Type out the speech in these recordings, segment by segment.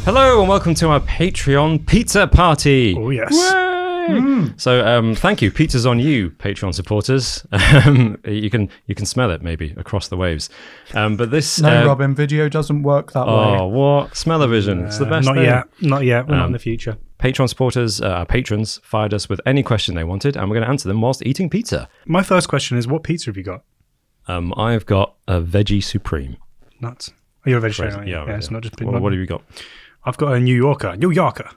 Hello and welcome to our Patreon pizza party. Oh, yes. So thank you. Pizza's on you, Patreon supporters. You can smell it maybe across the waves. But this No, Robin, video doesn't work that way. Oh, what? Smell-o-vision. It's the best Not thing. yet. Not yet. We're not in the future. Patreon supporters, our patrons, fired us with any question they wanted, and we're going to answer them whilst eating pizza. My first question is, what pizza have you got? I've got a veggie supreme. Nuts. Oh, you're a vegetarian, aren't you? Yeah, It's not just What have you got? I've got a New Yorker,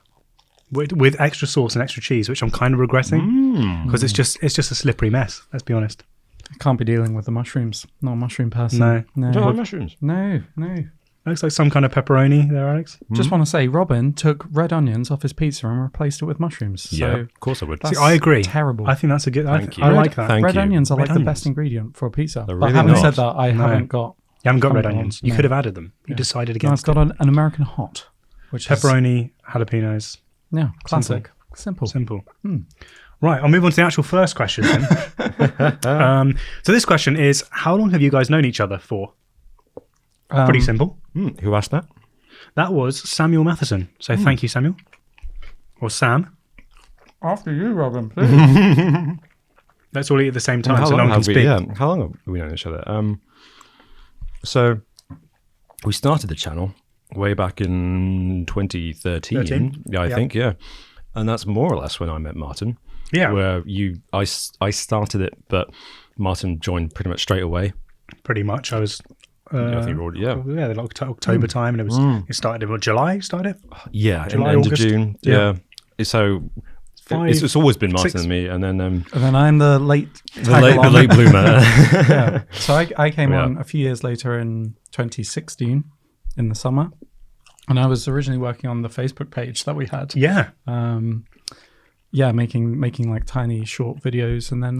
with extra sauce and extra cheese, which I'm kind of regretting because it's just a slippery mess. Let's be honest. I can't be dealing with the mushrooms. Not a mushroom person. No. You don't like mushrooms? No. Looks like some kind of pepperoni there, Alex. Just want to say, Robin took red onions off his pizza and replaced it with mushrooms. So Yeah, of course I would. that's See, I agree. Terrible. I think that's a good. Thank you. I like that. Thank red you. onions are Red like onions. the best ingredient for a pizza. They're But really having not. said that, I No. haven't got. You haven't got red Come on, onions. You no. could have added them. You decided No, I've against got it. an American hot, which is Pepperoni, jalapenos. yeah, classic, simple. Simple. Right, I'll move on to the actual first question then. So this question is, how long have you guys known each other for? Pretty simple. Who asked that? That was Samuel Matheson. So thank you, Samuel. Or Sam. After you, Robin, please. Let's all eat at the same time How so no long one can have we? speak. Yeah, how long have we known each other? So we started the channel way back in 2013. 13? Yeah, I Yeah. think. Yeah, and that's more or less when I met Martin. Yeah, Where I started it, but Martin joined pretty much straight away. pretty much. I was... I think we're already, yeah, like October time, and it started in July. Started yeah, July, end of August? June. Yeah. Yeah, so Five, it's always been Martin 6. and me, and then And then I'm the late the late bloomer. Yeah. So I came Yeah. on a few years later in 2016 in the summer, and I was originally working on the Facebook page that we had. Yeah, Making like tiny short videos, and then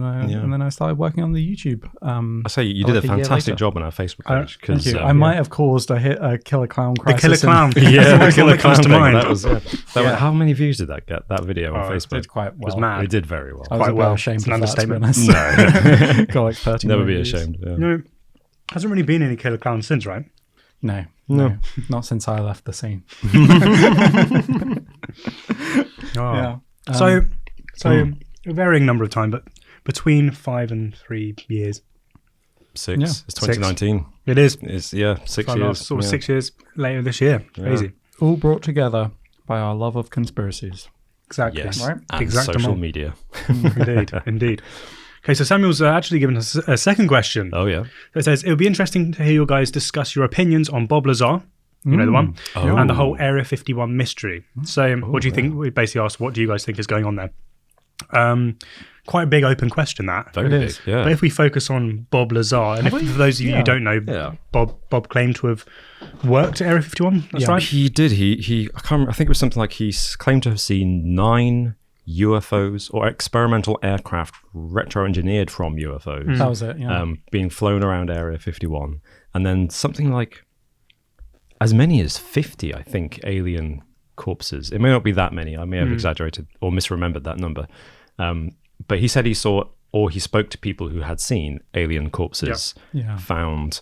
I started working on the YouTube. I say you did like a a year fantastic later. job on our Facebook page. Thank 'cause, you. I might have caused a killer clown the crisis. killer clown. Yeah, That's the the one that comes to thing. mind. That was, how many views did that get? That video on Oh, it Facebook Did quite well. was mad. It did very well. I was Quite a bit well. ashamed It's an of that, to be understatement. honest. Got like 30 Never million be views. ashamed. Yeah. No, hasn't really been any killer clowns since, right? No, not since I left the scene. Oh. Yeah. So a varying number of time, but between 5 and 3 years. 6. Yeah. It's 2019. It is. It's 6 Fun years. enough, sort of yeah. 6 years later this year. Crazy. all brought together by our love of conspiracies. Exactly. Yes. Right? And Exactement. social media. Indeed. Okay, so Samuel's actually given us a second question. Oh yeah. It says, it would be interesting to hear you guys discuss your opinions on Bob Lazar, you know the one, Oh. and the whole Area 51 mystery. So what do you think? We basically asked, what do you guys think is going on there? Quite a big open question, that. Very It big. is. Yeah. But if we focus on Bob Lazar, and for those of you who don't know, Yeah. Bob claimed to have worked at Area 51. That's Yeah. right. He did. He. I can't remember, I think it was something like he claimed to have seen 9 UFOs or experimental aircraft retro-engineered from UFOs. That was it. Yeah. Being flown around Area 51, and then something like as many as 50, I think, alien corpses. It may not be that many. I may have exaggerated or misremembered that number. But he said he saw or he spoke to people who had seen alien corpses Yeah. found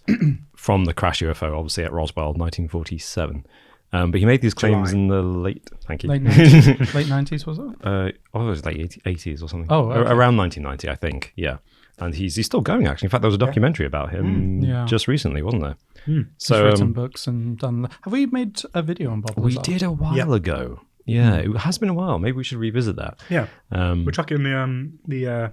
from the crash UFO, obviously at Roswell, 1947. But he made these claims July. in the late... Thank you. Late 90s, was it? it was like 80s or something. Oh, okay. Around 1990, I think. Yeah. And he's still going, actually. In fact, there was a documentary about him Yeah. just recently, wasn't there? He's So written books and done. Have we made a video on Bob we Lazar? did a while ago. Yeah, it has been a while. Maybe we should revisit that. Yeah. We'll chuck it in the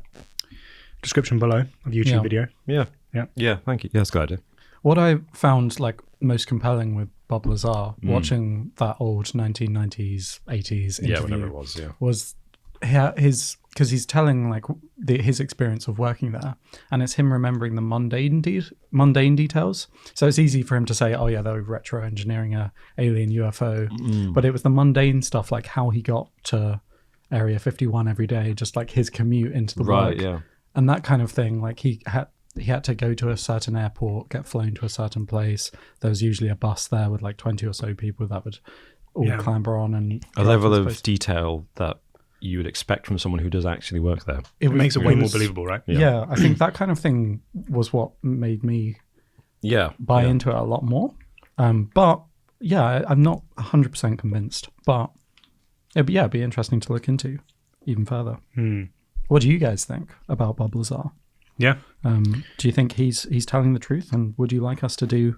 description below of YouTube Yeah. video. Yeah. Yeah. Yeah, thank you. Yeah, that's a good idea. What I found like most compelling with Bob Lazar, watching that old 1990s, 80s interview, Yeah, whatever it was, yeah. was his because he's telling like his experience of working there, and it's him remembering the mundane details. So it's easy for him to say, "Oh yeah, they were retro engineering a alien UFO," but it was the mundane stuff, like how he got to Area 51 every day, just like his commute into the Right, work, yeah. and that kind of thing. Like he had to go to a certain airport, get flown to a certain place. There was usually a bus there with like 20 or so people that would all clamber on and A drive level to this of place. detail that you would expect from someone who does actually work there. It makes it way more was- believable, right? Yeah, I think that kind of thing was what made me Yeah. buy into it a lot more. But I'm not 100% convinced, but it'd be interesting to look into even further. What do you guys think about Bob Lazar? Yeah. Do you think he's telling the truth, and would you like us to do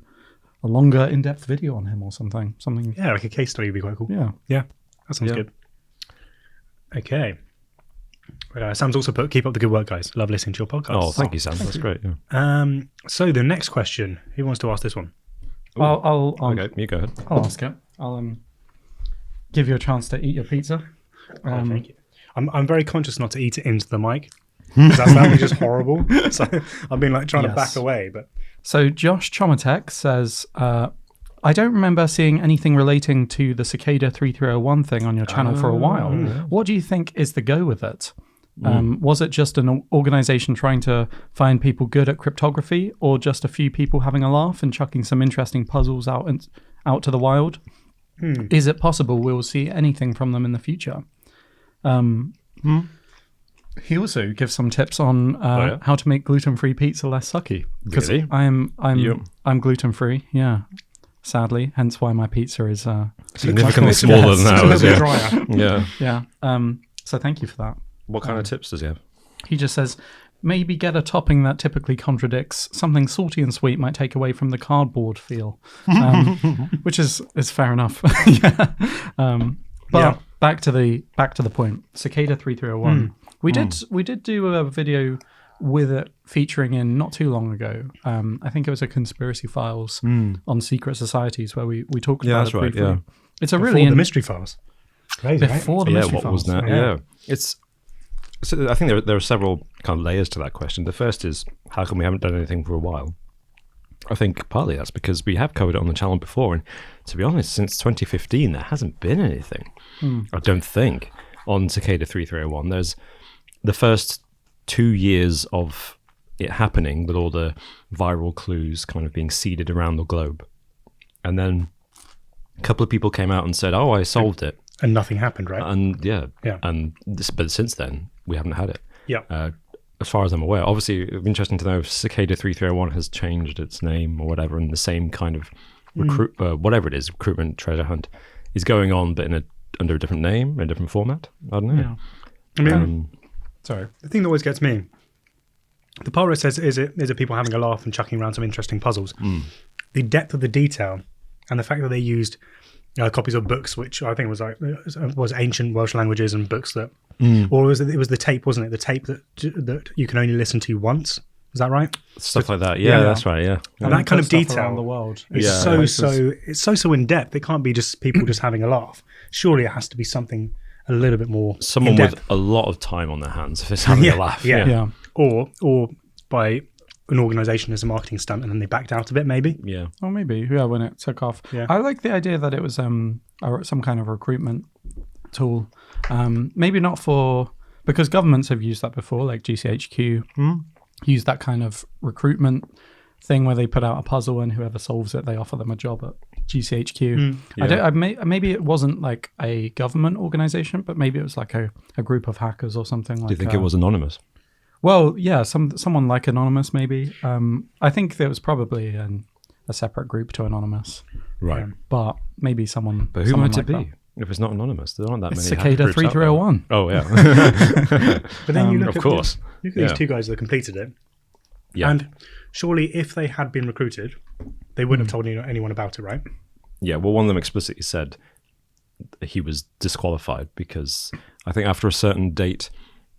a longer, in-depth video on him or something? Yeah, like a case study would be quite cool. Yeah. Yeah, that sounds good. Okay. Sam's also put, keep up the good work, guys. Love listening to your podcast. Oh, thank you, Sam. That's great. Yeah. So the next question, who wants to ask this one? I'll Okay, you go ahead. I'll ask it. I'll give you a chance to eat your pizza. Thank you. I'm very conscious not to eat it into the mic, because that would be just horrible. So I've been like trying to back away. But So Josh Chomatek says, I don't remember seeing anything relating to the Cicada 3301 thing on your channel for a while. What do you think is the go with it? Was it just an organization trying to find people good at cryptography, or just a few people having a laugh and chucking some interesting puzzles out to the wild? Is it possible we'll see anything from them in the future? He also gives some tips on how to make gluten-free pizza less sucky. Because Really? I'm gluten-free, yeah. Sadly, hence why my pizza is Significantly smaller than it's a ours. little bit Yeah. drier. Yeah. yeah. So thank you for that. What kind of tips does he have? He just says, maybe get a topping that typically contradicts. Something salty and sweet might take away from the cardboard feel, which is fair enough. Yeah. But back to the point. Cicada 3301. We did do a video with it featuring in not too long ago. I think it was a Conspiracy Files on secret societies where we talked about that's it right. briefly. Yeah. It's a Before really the mystery files. Crazy, right? before the Yeah. mystery What files. was that? Yeah. It's. So I think there are several kind of layers to that question. The first is, how come we haven't done anything for a while? I think partly that's because we have covered it on the channel before, and to be honest, since 2015 there hasn't been anything. I don't think on Cicada 3301. There's the first 2 years of it happening with all the viral clues kind of being seeded around the globe, and then a couple of people came out and said, "Oh, I solved it," And nothing happened, right? and but since then we haven't had it. Yeah. As far as I'm aware. Obviously, it'd be interesting to know if Cicada 3301 has changed its name or whatever, and the same kind of whatever it is, recruitment treasure hunt, is going on, but under a different name, a different format. I don't know. I mean, Sorry. the thing that always gets me, the part where it says, is it people having a laugh and chucking around some interesting puzzles? The depth of the detail and the fact that they used copies of books, which I think was ancient Welsh languages and books that, or it was the tape, wasn't it? The tape that you can only listen to once. Is that right? Stuff like that. Yeah, that's right. Yeah. And that kind of Stuff detail around the world. is so in depth. It can't be just people just having a laugh. Surely it has to be something a little bit more Someone in-depth. with a lot of time on their hands if it's having a laugh. Yeah. Or by an organization as a marketing stunt, and then they backed out of it, maybe. Yeah. Or maybe, when it took off. Yeah. I like the idea that it was some kind of recruitment tool. Maybe not because governments have used that before, like GCHQ used that kind of recruitment thing where they put out a puzzle and whoever solves it, they offer them a job at GCHQ. Maybe it wasn't like a government organization, but maybe it was like a group of hackers or something like that. Do you think it was anonymous? Well, yeah, someone like Anonymous, maybe. I think there was probably a separate group to Anonymous, Right. but maybe someone. But who someone might like it be? that. If it's not anonymous, there aren't that It's many. Cicada hacker groups out there. 3301. Oh yeah. But then you look of at course. look at these two guys that completed it, Yeah. and surely if they had been recruited, they wouldn't have told anyone about it, right? Yeah, well, one of them explicitly said he was disqualified because I think after a certain date,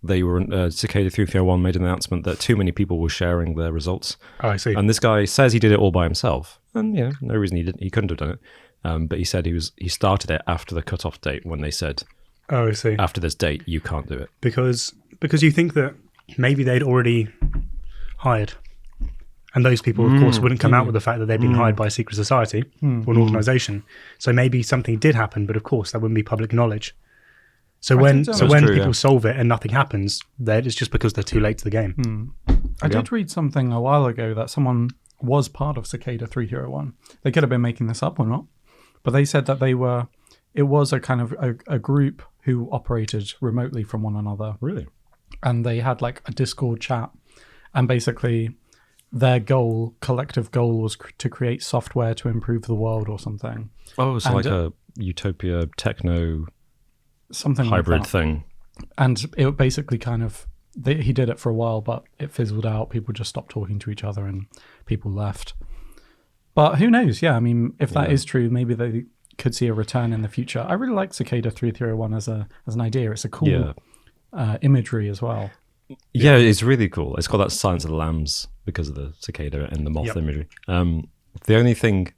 they were Cicada 3301 made an announcement that too many people were sharing their results, Oh, I see. and this guy says he did it all by himself, and no reason he couldn't have done it. But he said he started it after the cutoff date when they said Oh, I see. after this date you can't do it. Because you think that maybe they'd already hired, and those people, of course, wouldn't come out with the fact that they'd been hired by a secret society or an organization. So maybe something did happen, but of course that wouldn't be public knowledge. So when think so. so That's when true, people yeah. solve it and nothing happens, then it's just because they're too late to the game. I did read something a while ago that someone was part of Cicada 3301. They could have been making this up or not, but they said that it was a kind of a group who operated remotely from one another. Really? And they had like a Discord chat, and basically their collective goal was to create software to improve the world or something. Oh, so And, like a utopia techno Something hybrid like that. thing. And it basically kind of, he did it for a while, but it fizzled out. People just stopped talking to each other and people left. But who knows? Yeah, I mean, if that is true, maybe they could see a return in the future. I really like Cicada 3301 as an idea. It's a cool imagery as well. Yeah, it's really cool. It's got that Silence of the Lambs because of the cicada and the moth imagery. The only thing,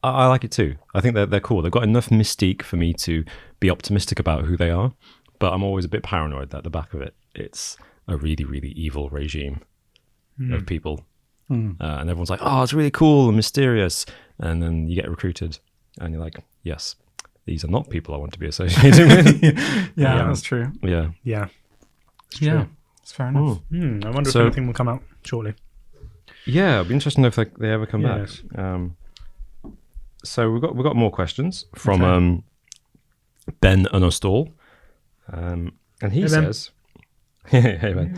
I like it too. I think they're cool. They've got enough mystique for me to be optimistic about who they are, but I'm always a bit paranoid that at the back of it, it's a really, really evil regime of people. And everyone's like, oh, it's really cool and mysterious. And then you get recruited and you're like, yes, these are not people I want to be associated with. Yeah, that's true. Yeah. Yeah. It's Yeah, true. it's fair enough. I wonder So- if anything will come out shortly. Yeah, it'd be interesting if they ever come Yes. back. So we've got more questions from Ben Unostall, and he Ben. says, "Hey Ben,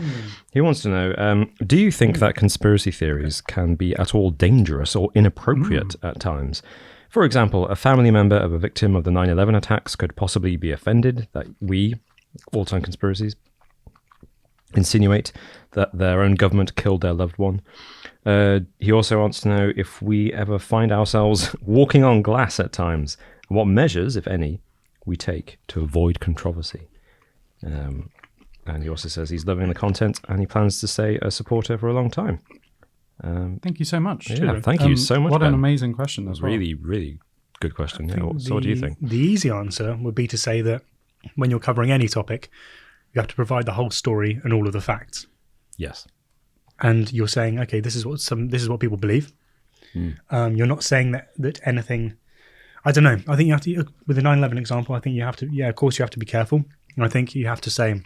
he wants to know: do you think that conspiracy theories can be at all dangerous or inappropriate at times? For example, a family member of a victim of the 9/11 attacks could possibly be offended that we, all-time conspiracies, insinuate that their own government killed their loved one. He also wants to know if we ever find ourselves walking on glass at times, and what measures, if any, we take to avoid controversy. And he also says he's loving the content and he plans to stay a supporter for a long time. Thank you so much. Yeah, thank you so much, What an Ben. amazing question as well. Really, really good question. Yeah, so what do you think? The easy answer would be to say that when you're covering any topic, you have to provide the whole story and all of the facts. Yes. And you're saying, okay, this is what people believe. You're not saying that anything. I don't know. I think you have to, with the 9/11 example, I think you have to. Yeah, of course you have to be careful. And I think you have to say,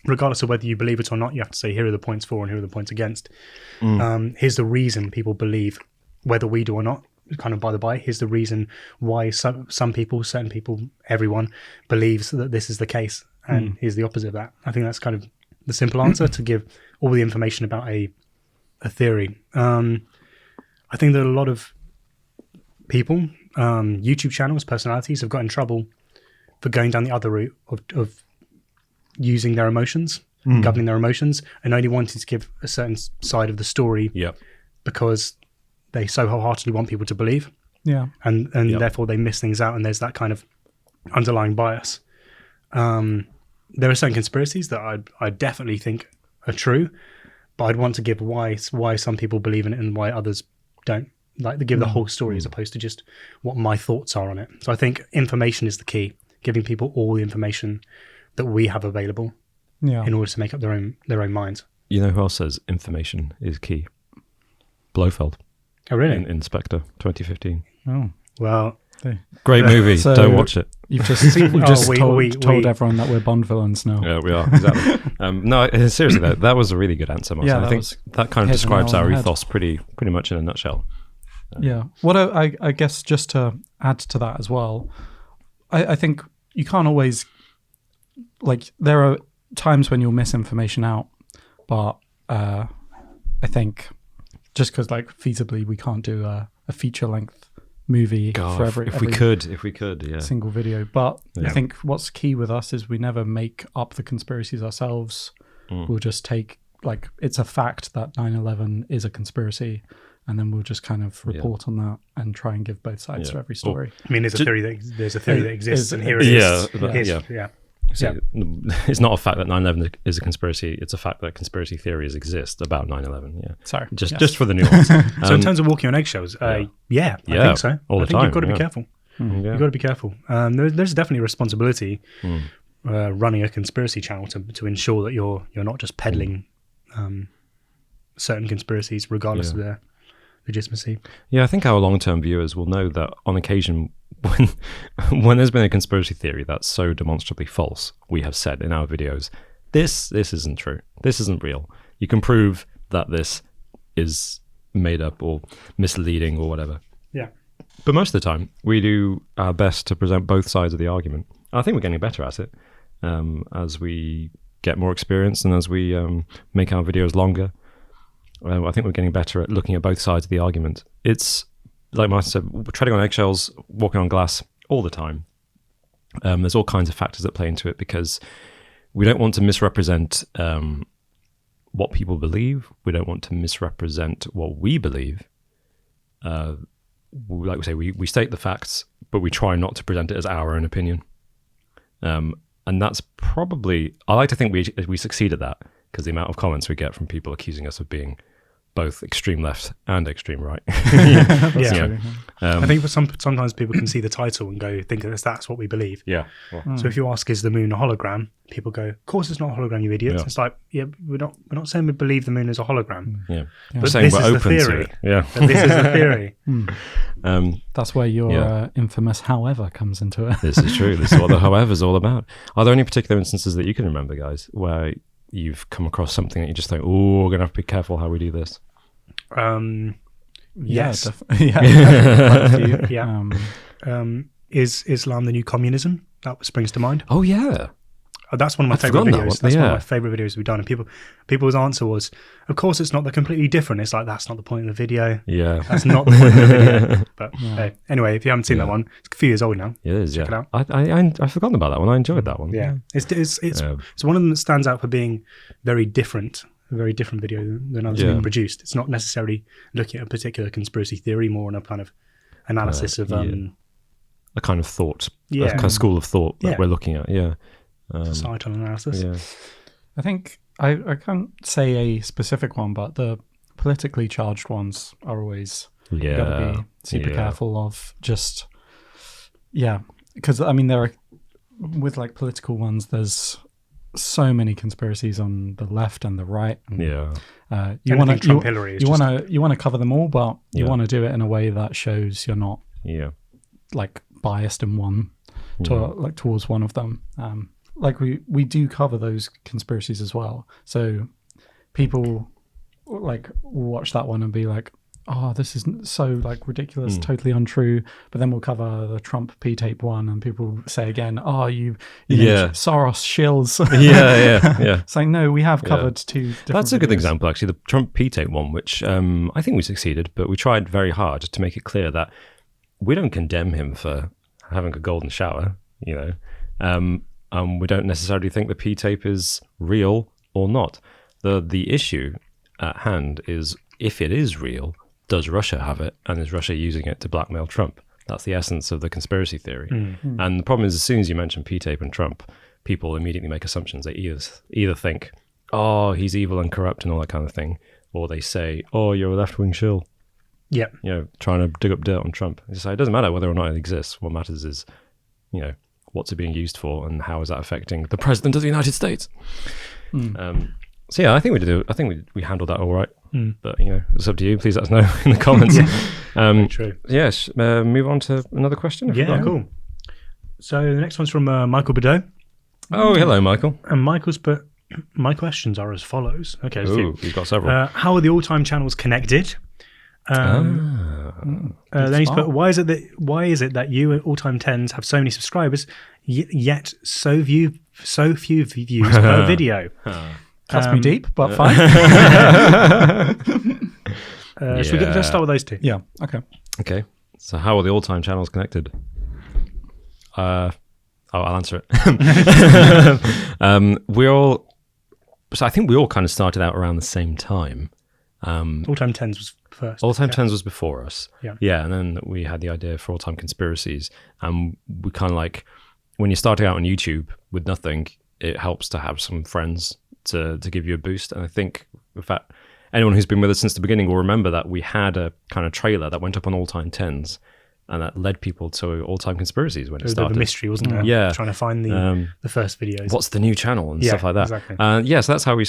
regardless of whether you believe it or not, you have to say, here are the points for and here are the points against. Here's the reason people believe, whether we do or not. Kind of by the by. Here's the reason why some people, certain people, everyone believes that this is the case, and here's the opposite of that. I think that's kind of the simple answer to give all the information about a theory. I think that a lot of people, YouTube channels, personalities have got in trouble for going down the other route of using their emotions, governing their emotions, and only wanting to give a certain side of the story Yep. because they so wholeheartedly want people to believe, Yeah. and therefore they miss things out, and there's that kind of underlying bias. There are certain conspiracies that I definitely think are true, but I'd want to give why some people believe in it and why others don't. Like to give the whole story as opposed to just what my thoughts are on it. So I think information is the key, giving people all the information that we have available Yeah. in order to make up their own minds. You know who else says information is key? Blofeld Oh, really? in Inspector 2015. Oh. Well, Great movie. So- Don't watch it. You've just told we- everyone that we're Bond villains now. Yeah, we are, exactly. No, seriously, though, that was a really good answer, Marcel. Yeah, I that think was that kind of hit the describes nail on our the head. ethos pretty much in a nutshell. Yeah. What I guess just to add to that as well, I think you can't always, like, there are times when you'll miss information out, but I think just because, like, feasibly we can't do a feature length movie God, for every if we could, yeah. single video. But Yeah. I think what's key with us is we never make up the conspiracies ourselves. We'll just take, like, it's a fact that 9/11 is a conspiracy, and then we'll just kind of report on that and try and give both sides Yeah. to every story. I mean, there's a theory that exists, and here it Yeah, is. but- Here's- yeah. yeah. So it's not a fact that 9/11 is a conspiracy. It's a fact that conspiracy theories exist about 9/11. Yeah, Sorry. just for the nuance. So in terms of walking on eggshells, I Yeah, think so. all the I think time, you've got to yeah. be careful. Yeah. You've got to be careful. There's definitely a responsibility running a conspiracy channel to ensure that you're not just peddling certain conspiracies, regardless of their legitimacy. Yeah, I think our long-term viewers will know that on occasion, when there's been a conspiracy theory that's so demonstrably false, we have said in our videos, this isn't true. This isn't real. You can prove that this is made up or misleading or whatever. Yeah. But most of the time, we do our best to present both sides of the argument. And I think we're getting better at it as we get more experience and as we make our videos longer. I think we're getting better at looking at both sides of the argument. It's like Martin said, we're treading on eggshells, walking on glass all the time. There's all kinds of factors that play into it because we don't want to misrepresent what people believe. We don't want to misrepresent what we believe. Like we say, we state the facts, but we try not to present it as our own opinion. And that's probably, I like to think we succeed at that because the amount of comments we get from people accusing us of being both extreme left and extreme right. Yeah. I think sometimes people can see the title and think that's what we believe. Yeah. So if you ask, is the moon a hologram? People go, of course it's not a hologram, you idiots. Yeah. It's like, we're not saying we believe the moon is a hologram. Yeah. But We're saying this we're is the open to theory. it. Yeah. But this is the theory. That's where your infamous however comes into it. This is true. This is what the however's all about. Are there any particular instances that you can remember, guys, where you've come across something that you just think, oh, we're going to have to be careful how we do this? Yes. Yeah. Is Islam the new communism? That springs to mind. Oh, yeah. That's one of my I'd favorite forgotten that videos. one. That's one of Yeah. my favorite videos we've done. And people's answer was, of course it's not. They're completely different. It's like, that's not the point of the video. Yeah. That's not the point of the video. But anyway, if you haven't seen that one, it's a few years old now. It is, Check it out. I've forgotten about that one. I enjoyed that one. Yeah. It's one of them that stands out for being very different. A very different video than others being produced. It's not necessarily looking at a particular conspiracy theory, more on a kind of analysis of A kind of thought. Yeah. A kind of school of thought that Yeah. we're looking at. Yeah. societal analysis. Yeah. I think I can't say a specific one, but the politically charged ones are always you got to be super careful of. Just because I mean there are with like political ones. There's so many conspiracies on the left and the right. And, you want to cover them all, but you want to do it in a way that shows you're not like biased in one towards one of them. Like we do cover those conspiracies as well. So people like will watch that one and be like, oh, this is so like ridiculous, totally untrue. But then we'll cover the Trump P-tape one and people say again, oh, you know, Soros shills. Yeah. It's like, no, we have covered two different That's a good videos. example, actually, the Trump P-tape one, which I think we succeeded, but we tried very hard to make it clear that we don't condemn him for having a golden shower, you know. We don't necessarily think the P-tape is real or not. The issue at hand is, if it is real, does Russia have it, and is Russia using it to blackmail Trump? That's the essence of the conspiracy theory. And the problem is, as soon as you mention P-tape and Trump, people immediately make assumptions. They either think, oh, he's evil and corrupt and all that kind of thing, or they say, oh, you're a left-wing shill. Yeah. You know, trying to dig up dirt on Trump. So it doesn't matter whether or not it exists. What matters is, you know, what's it being used for, and how is that affecting the president of the United States? So yeah, I think we handled that all right. But you know, it's up to you. Please let us know in the comments. True. Yes. Move on to another question. Yeah, cool. So the next one's from Michael Bedeau. Oh, hello, Michael. And Michael's put, my questions are as follows. Okay, there's a few. He's got several. How are the all-time channels connected? Then he's put, why is it that you at All Time Tens have so many subscribers, yet so few views per video? Cuts me deep, but fine. Let's start with those two. Yeah. Okay. Okay. So how are the all-time channels connected? I'll answer it. So I think we all kind of started out around the same time. All Time Tens was first. All Time Tens was before us. Yeah. And then we had the idea for All Time Conspiracies. And we kind of like, when you're starting out on YouTube with nothing, it helps to have some friends to give you a boost. And I think, in fact, anyone who's been with us since the beginning will remember that we had a kind of trailer that went up on All Time Tens, and that led people to All Time Conspiracies when it started. The mystery, wasn't there? Yeah. Trying to find the first videos. What's the new channel and stuff like that. Exactly. So that's how we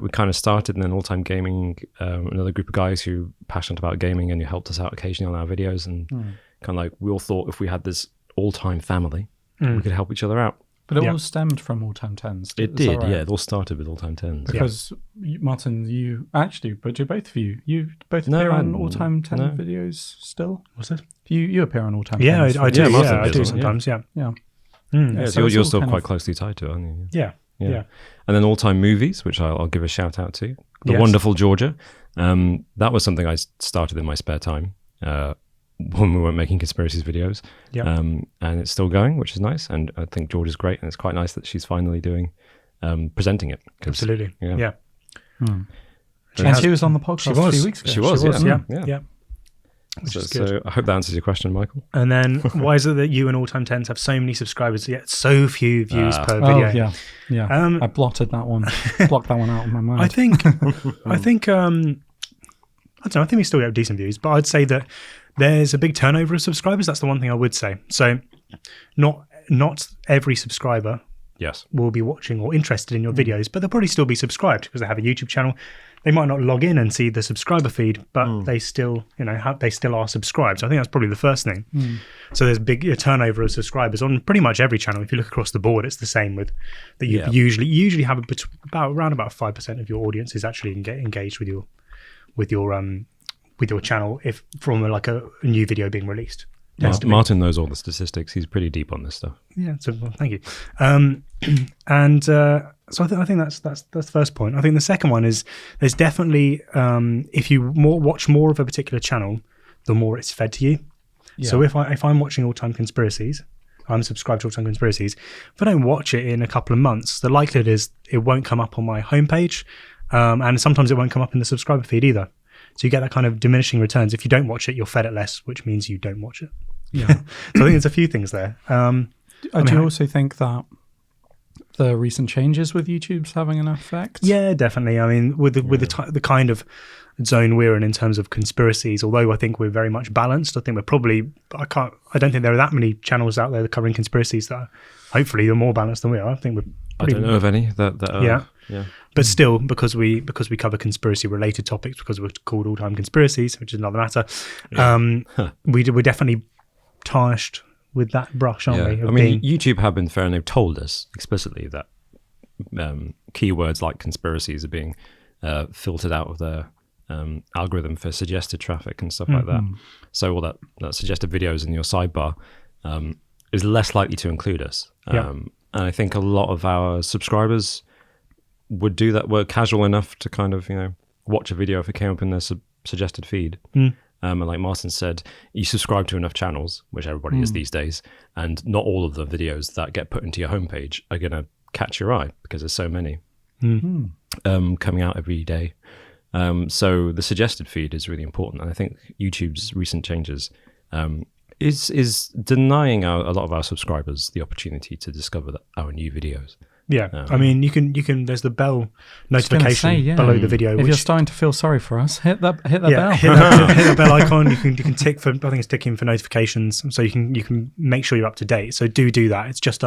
kind of started. And then All Time Gaming, another group of guys who are passionate about gaming and who helped us out occasionally on our videos. And kind of like, we all thought if we had this all-time family, we could help each other out. But it all stemmed from All Time Tens. It did, yeah. It all started with All Time Tens. Because, Martin, you actually, but do both of you appear on All Time 10 videos still? What's it? You appear on All Time 10. Yeah, I do. Martin I does do one, sometimes, yeah. So you're still quite closely tied to it, aren't you? Yeah. And then All Time Movies, which I'll give a shout out to. The Yes. Wonderful Georgia. That was something I started in my spare time when we weren't making conspiracies videos. Yeah. And it's still going, which is nice. And I think Georgia's great, and it's quite nice that she's finally doing presenting it. 'cause- Absolutely. Yeah. Yeah. And she was on the podcast She was. a few weeks ago. She was, Yeah. yeah. Yeah. Which So, is good. so I hope that answers your question, Michael. And then why is it that you and All Time Tens have so many subscribers yet so few views per video? Oh, yeah. I blotted that one. Blocked that one out of my mind. I think I don't know, I think we still get decent views, but I'd say that there's a big turnover of subscribers. That's the one thing I would say. So not every subscriber Yes. will be watching or interested in your videos, but they'll probably still be subscribed because they have a YouTube channel. They might not log in and see the subscriber feed, but they still, they still are subscribed. So I think that's probably the first thing. So there's a turnover of subscribers on pretty much every channel. If you look across the board, it's the same with that. You Yeah. usually have around about 5% of your audience is actually engaged with your channel if from a new video being released. Tends to be. Martin knows all the statistics. He's pretty deep on this stuff. Yeah, so well, thank you. So I think that's the first point. I think the second one is there's definitely if you watch more of a particular channel, the more it's fed to you. Yeah. So if I'm watching All Time Conspiracies, I'm subscribed to All Time Conspiracies. If I don't watch it in a couple of months, the likelihood is it won't come up on my homepage, and sometimes it won't come up in the subscriber feed either. So you get that kind of diminishing returns. If you don't watch it, you're fed it less, which means you don't watch it. Yeah. So I think there's a few things there. Do you also think that the recent changes with YouTube's having an effect? Yeah, definitely. I mean, with the kind of zone we're in terms of conspiracies, although I think we're very much balanced, I think we're probably, I don't think there are that many channels out there that covering conspiracies that are, hopefully they're more balanced than we are. I think we're I don't know of any that are, Yeah. But still, because we cover conspiracy related topics, because we're called All Time Conspiracies, which is another matter, we're definitely tarnished with that brush, aren't we? I mean, YouTube have been fair, and they've told us explicitly that keywords like conspiracies are being filtered out of their algorithm for suggested traffic and stuff like that. So all that suggested videos in your sidebar is less likely to include us. And I think a lot of our subscribers would do that, were casual enough to kind of, watch a video if it came up in their suggested feed. And like Martin said, you subscribe to enough channels, which everybody is these days, and not all of the videos that get put into your homepage are going to catch your eye because there's so many coming out every day. So the suggested feed is really important. And I think YouTube's recent changes is denying a lot of our subscribers the opportunity to discover our new videos. Yeah, I mean, you can. There's the bell notification below the video. If you're starting to feel sorry for us, hit that bell. hit that bell icon. You can tick for. I think it's ticking for notifications, so you can make sure you're up to date. So do that. It's just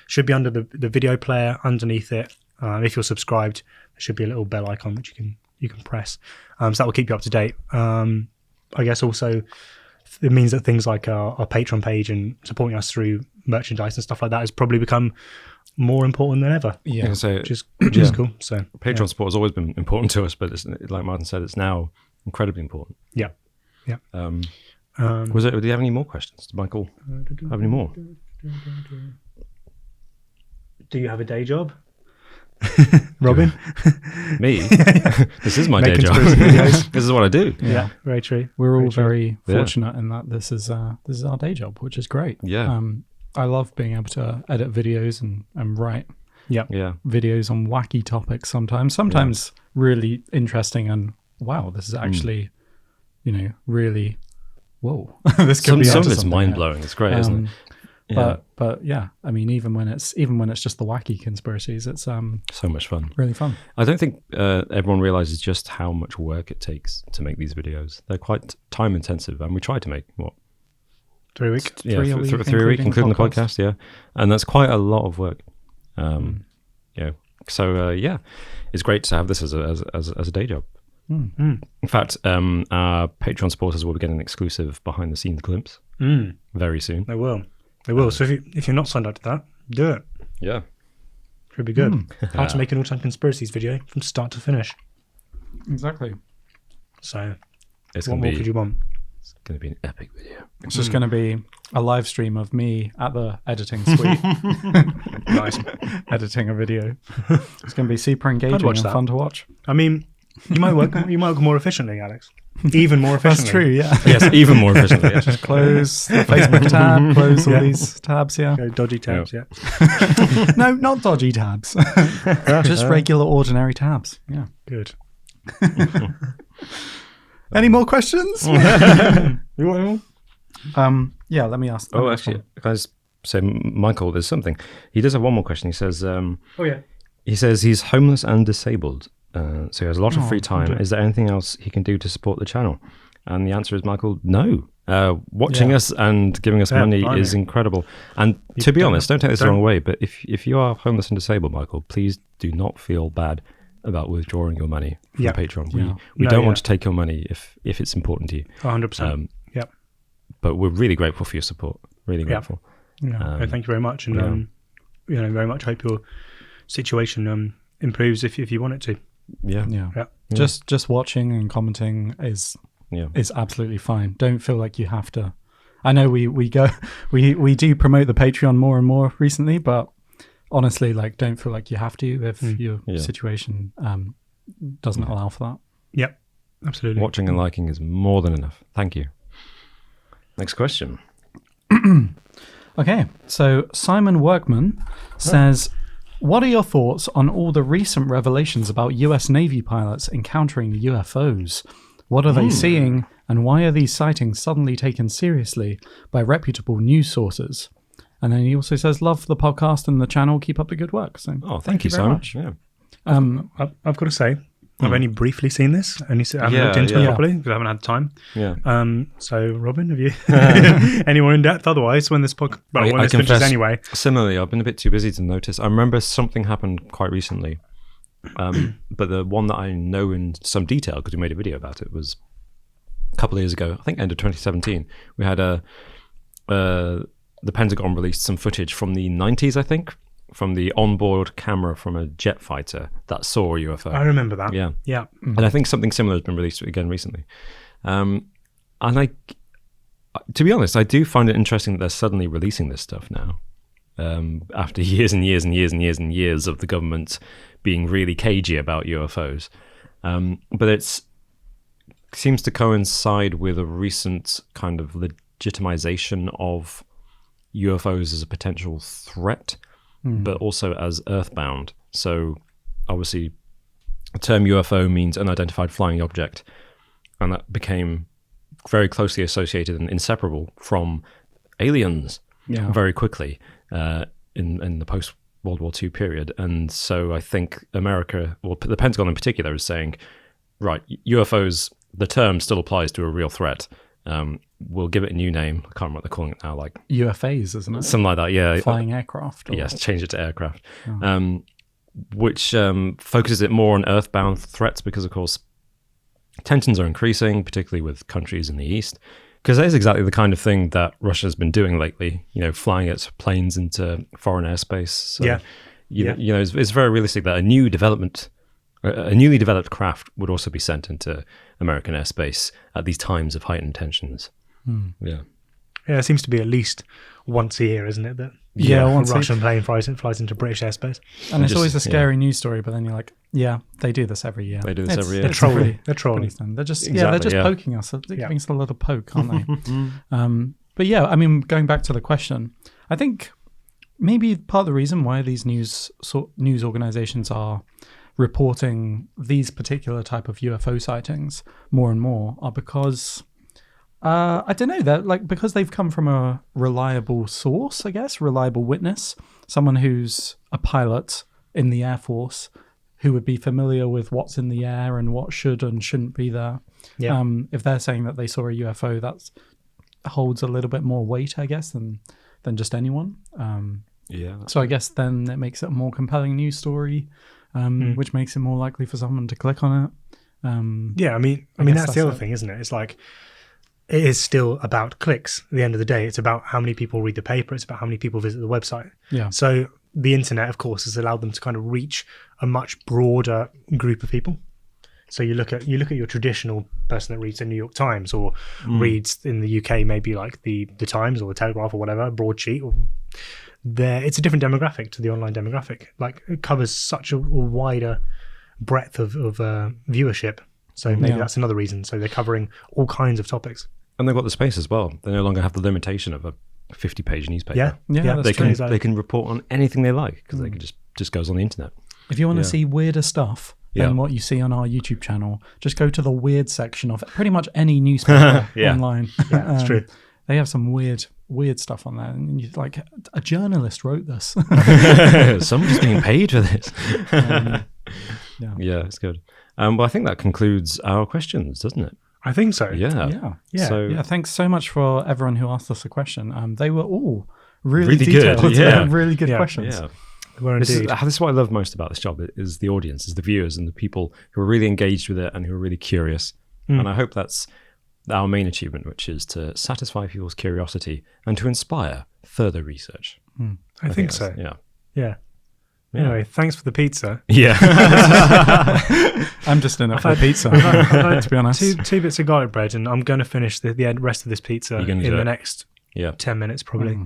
should be under the video player underneath it. If you're subscribed, there should be a little bell icon which you can press. So that will keep you up to date. I guess also it means that things like our Patreon page and supporting us through merchandise and stuff like that has probably become more important than ever. Yeah. So Which is cool. So Patreon support has always been important to us, but it's, like Martin said, it's now incredibly important. yeah. Do you have any more questions? Did Michael have any more? Do you have a day job, Robin? Me? This is my Make day job. conspiracy videos. This is what I do. Yeah, very true. We're all Very very fortunate in that this is our day job, which is great. Yeah. I love being able to edit videos and write Yeah. videos on wacky topics sometimes really interesting, and wow, this is actually, really, whoa. This could Some be of onto it's something, mind yeah. blowing. It's great, isn't it? Yeah. But yeah, I mean, even when it's just the wacky conspiracies, it's So much fun. really fun. I don't think everyone realizes just how much work it takes to make these videos. They're quite time intensive, and we try to make 3 weeks. Three a week, three a week, including the podcast. Yeah, and that's quite a lot of work. So it's great to have this as a day job. In fact, our Patreon supporters will be getting an exclusive behind the scenes glimpse very soon. They will. So if you're not signed up to that, do it. Yeah. Should be good. How to make an all-time conspiracies video from start to finish. Exactly. So It's what going more to could be you want? an epic video. It's just going to be a live stream of me at the editing suite, Nice. editing a video. It's going to be super engaging watch and that. fun to watch. I mean, You might work more efficiently, Alex. Even more efficiently. That's true, yeah. Yes, even more efficiently. Yes. Just close the Facebook tab, close all Yeah. these tabs, yeah. Dodgy tabs, yeah. No, not dodgy tabs. Just regular, ordinary tabs. Yeah. Good. Any more questions? You want any more? Yeah, let me ask. Oh, actually, can I just say, Michael, there's something. He does have one more question. He says, Oh, yeah. he says he's homeless and disabled, so he has a lot of free time. okay. Is there anything else he can do to support the channel? And the answer is, Michael, no. Watching Yeah. us and giving us Yeah, money blimey. is incredible. And to be don't- honest, don't take this the don't- wrong way, but if you are homeless and disabled, Michael, please do not feel bad about withdrawing your money from Yeah. Patreon. Yeah. We No, don't yeah. want to take your money if it's important to you. 100%. Yep. But we're really grateful for your support. Really Yeah. grateful. Yeah. No, thank you very much. And, yeah. very much hope your situation improves if you want it to. Yeah. Yeah. Yeah. Just watching and commenting is Yeah. absolutely fine. Don't feel like you have to. I know we do promote the Patreon more and more recently, but honestly, like, don't feel like you have to if your Yeah. situation doesn't allow for that. Yep. Absolutely. Watching and liking is more than enough. Thank you. Next question. Okay, so Simon Workman says, what are your thoughts on all the recent revelations about US Navy pilots encountering UFOs? What are they seeing, and why are these sightings suddenly taken seriously by reputable news sources? And then he also says, love the podcast and the channel, keep up the good work. So, Oh, thank you very so much. much. Yeah. I've got to say, I've only briefly seen this. I haven't looked into it yeah. properly because I haven't had time. Yeah. So, Robin, have you any more in depth? Otherwise, when this podcast, I when this finishes confess- anyway. Similarly, I've been a bit too busy to notice. I remember something happened quite recently, but the one that I know in some detail, because we made a video about it, was a couple of years ago. I think end of 2017. We had the Pentagon released some footage from the 90s, I think, from the onboard camera from a jet fighter that saw a UFO. I remember that. Yeah. Yeah. And I think something similar has been released again recently. And to be honest, I do find it interesting that they're suddenly releasing this stuff now. After years and years and years and years and years of the government being really cagey about UFOs. But it seems to coincide with a recent kind of legitimization of UFOs as a potential threat, but also as earthbound. So obviously the term UFO means unidentified flying object, and that became very closely associated and inseparable from aliens Yeah. very quickly in the post-World War II period. And so I think America, or the Pentagon in particular, is saying, right, UFOs, the term still applies to a real threat. We'll give it a new name. I can't remember what they're calling it now, like UFAs, isn't it? something like that. Yeah, Flying aircraft. Or, yes, change it to aircraft, which focuses it more on earthbound threats because, of course, tensions are increasing, particularly with countries in the East, because that is exactly the kind of thing that Russia's been doing lately, flying its planes into foreign airspace. So, Yeah. It's very realistic that a newly developed craft would also be sent into American airspace at these times of heightened tensions. Yeah. Yeah, it seems to be at least once a year, isn't it? That Yeah, a once a- Russian plane flies into British airspace. And it's Just- always a yeah. scary news story, but then you're like, yeah, they do this every year. They do this It's- every year. it's They're trolling. pretty- They're trolling. pretty standard. They're just they're Exactly, just yeah. poking us. They're Yeah. giving us a little poke, aren't they? But yeah, I mean, going back to the question, I think maybe part of the reason why these news organizations are reporting these particular type of UFO sightings more and more are because I don't know, that like because they've come from a reliable source, I guess, reliable witness, someone who's a pilot in the Air Force who would be familiar with what's in the air and what should and shouldn't be there. Yeah. If they're saying that they saw a UFO, that holds a little bit more weight, I guess, than just anyone. Yeah. So I guess then it makes it a more compelling news story, which makes it more likely for someone to click on it. Yeah, I mean guess that's the that's other it. thing, isn't it? It's like it is still about clicks. At the end of the day, it's about how many people read the paper. It's about how many people visit the website. Yeah. So the internet, of course, has allowed them to kind of reach a much broader group of people. So you look at your traditional person that reads the New York Times or reads in the UK maybe like the Times or the Telegraph or whatever, broadsheet. Or it's a different demographic to the online demographic. Like it covers such a wider breadth of viewership. So maybe Yeah. that's another reason. So they're covering all kinds of topics. And they've got the space as well. They no longer have the limitation of a 50-page newspaper. Yeah, Yeah, that's They true. can Exactly. they can report on anything they like because they can just goes on the internet. If you want to Yeah. see weirder stuff Yeah. than what you see on our YouTube channel, just go to the weird section of pretty much any newspaper Yeah. online. Yeah, that's true. They have some weird stuff on there, and you like a journalist wrote this. Somebody's being paid for this. yeah. Yeah, it's good. Well, I think that concludes our questions, doesn't it? I think so. Yeah. Yeah. So Yeah, thanks so much for everyone who asked us a question. They were all really Really good, detailed, yeah. and really good Yeah. questions. yeah. Well, This is indeed. what I love most about this job is the audience, is the viewers and the people who are really engaged with it and who are really curious. And I hope that's our main achievement, which is to satisfy people's curiosity and to inspire further research. I think so. that's- Yeah. Yeah. Yeah. Anyway, thanks for the pizza. Yeah. I'm just in it for the pizza, I've had to be honest. two bits of garlic bread, and I'm going to finish the rest of this pizza You're gonna in do the it. next Yeah. 10 minutes, probably.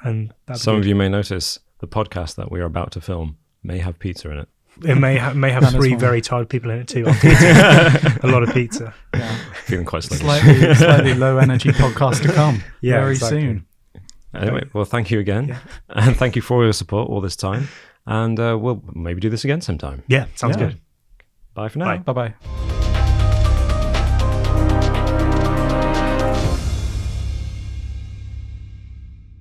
And that's Some of you may notice the podcast that we are about to film may have pizza in it. It may have That is three one. very tired people in it too. After eating a lot of pizza. Yeah. Feeling quite sluggish. Slightly low energy podcast to come Yeah, very exactly. soon. Anyway, well, thank you again. Yeah. And thank you for all your support all this time. And we'll maybe do this again sometime. Yeah, sounds Yeah. good. Bye for now. Bye. Bye bye.